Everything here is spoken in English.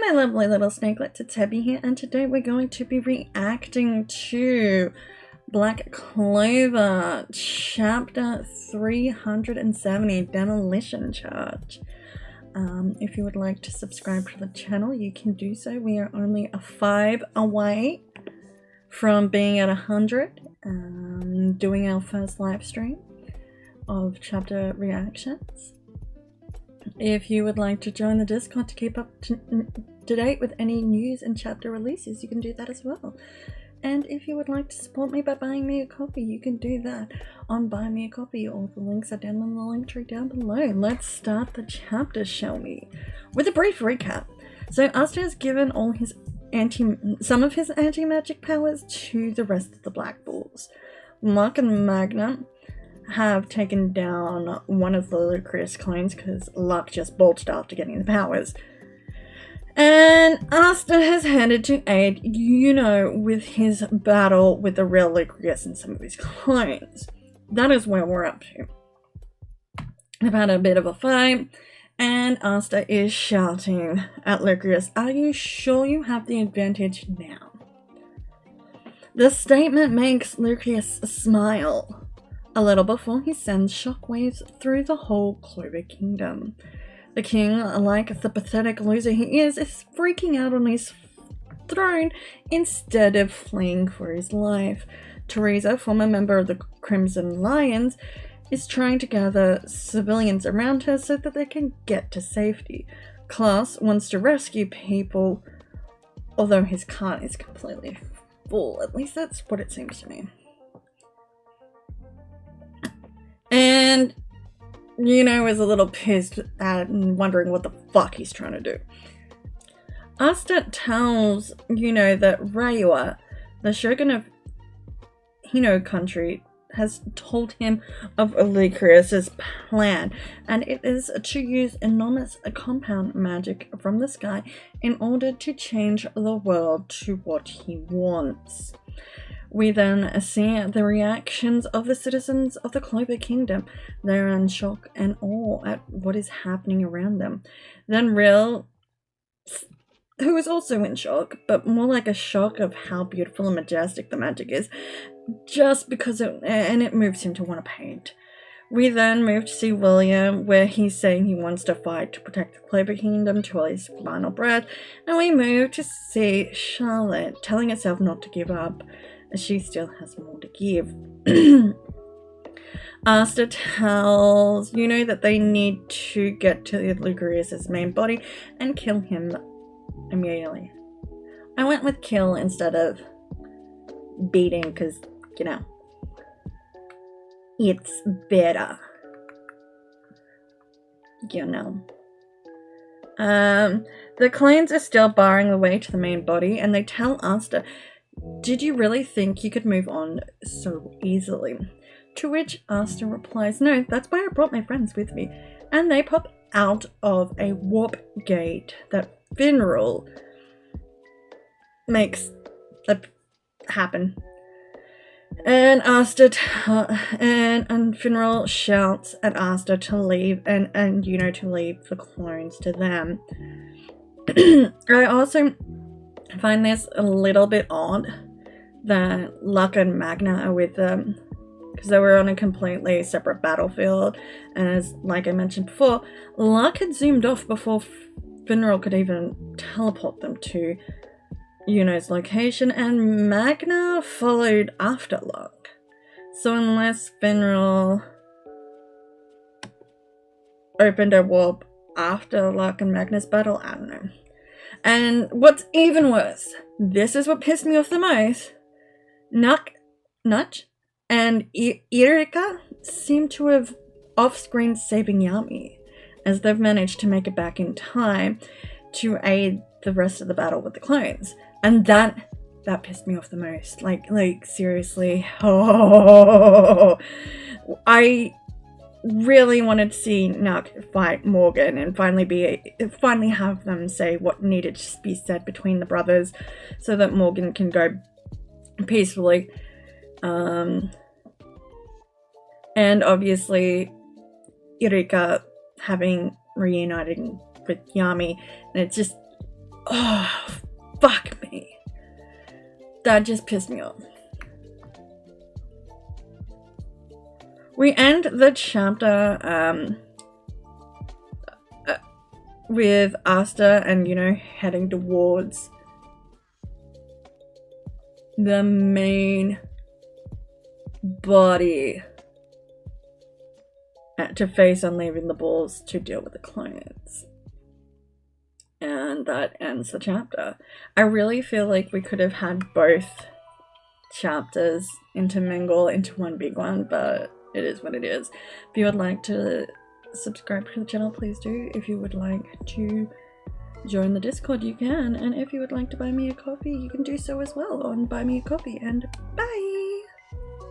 my lovely little snakelets, it's Hebi here, and today we're going to be reacting to Black Clover, Chapter 370, Demolition Charge. If you would like to subscribe to the channel, you can do so. We are only a 5 away from being at 100, doing our first live stream of chapter reactions. If you would like to join the Discord to keep up to date with any news and chapter releases, you can do that as well. And if you would like to support me by buying me a coffee, you can do that on Buy Me a Coffee. All the links are down in the link tree down below. Let's start the chapter, shall we? With a brief recap. So Asta has given all his some of his anti-magic powers to the rest of the Black Bulls. Luck and Magna have taken down one of the Lucreous clones because Luck just bolted after getting the powers. And Asta has headed to aid, with his battle with the real Lucreous and some of his clones. That is where we're up to. They've had a bit of a fight, and Asta is shouting at Lucreous, "Are you sure you have the advantage now?" The statement makes Lucreous smile a little before he sends shockwaves through the whole Clover kingdom. The king, like the pathetic loser he is freaking out on his throne instead of fleeing for his life. Teresa, former member of the Crimson Lions, is trying to gather civilians around her so that they can get to safety. Klaus wants to rescue people, although his cart is completely full. At least that's what it seems to me. And, is a little pissed at and wondering what the fuck he's trying to do. Asta tells, that Rayua, the shogun of Hino country, has told him of Lucreous's plan, and it is to use enormous compound magic from the sky in order to change the world to what he wants. We then see the reactions of the citizens of the Clover Kingdom. They're in shock and awe at what is happening around them. Then Real, who is also in shock, but more like a shock of how beautiful and majestic the magic is, just because it moves him to want to paint. We then move to see William, where he's saying he wants to fight to protect the Clover Kingdom till his final breath, and we move to see Charlotte telling herself not to give up, as she still has more to give. Asta tells, that they need to get to Lucreous's main body and kill him immediately. I went with kill instead of beating because, it's better. The clones are still barring the way to the main body, and they tell Asta, "Did you really think you could move on so easily?" To which Asta replies, "No, that's why I brought my friends with me." And they pop out of a warp gate that Finral makes happen. And Asta and Finral shouts at Asta to leave and to leave the clones to them. I also find this a little bit odd that Luck and Magna are with them, because they were on a completely separate battlefield, and as like I mentioned before, Luck had zoomed off before Finral could even teleport them to Yuno's location, and Magna followed after Luck. So unless Finral opened a warp after Luck and Magna's battle, I don't know. And what's even worse, this is what pissed me off the most, Nutch and Irika seem to have off-screen saving Yami, as they've managed to make it back in time to aid the rest of the battle with the clones. And that pissed me off the most. Like seriously. Oh, I really wanted to see Nuck fight Morgan and finally have them say what needed to be said between the brothers, so that Morgan can go peacefully. And obviously Irika having reunited with Yami, and it's just Oh, fuck me. That just pissed me off. We end the chapter with Asta and, you know, heading towards the main body to face on leaving the balls to deal with the clients. And that ends the chapter. I really feel like we could have had both chapters intermingle into one big one, but it is what it is. If you would like to subscribe to the channel, please do. If you would like to join the Discord, you can. And if you would like to buy me a coffee, you can do so as well on Buy Me a Coffee. And bye!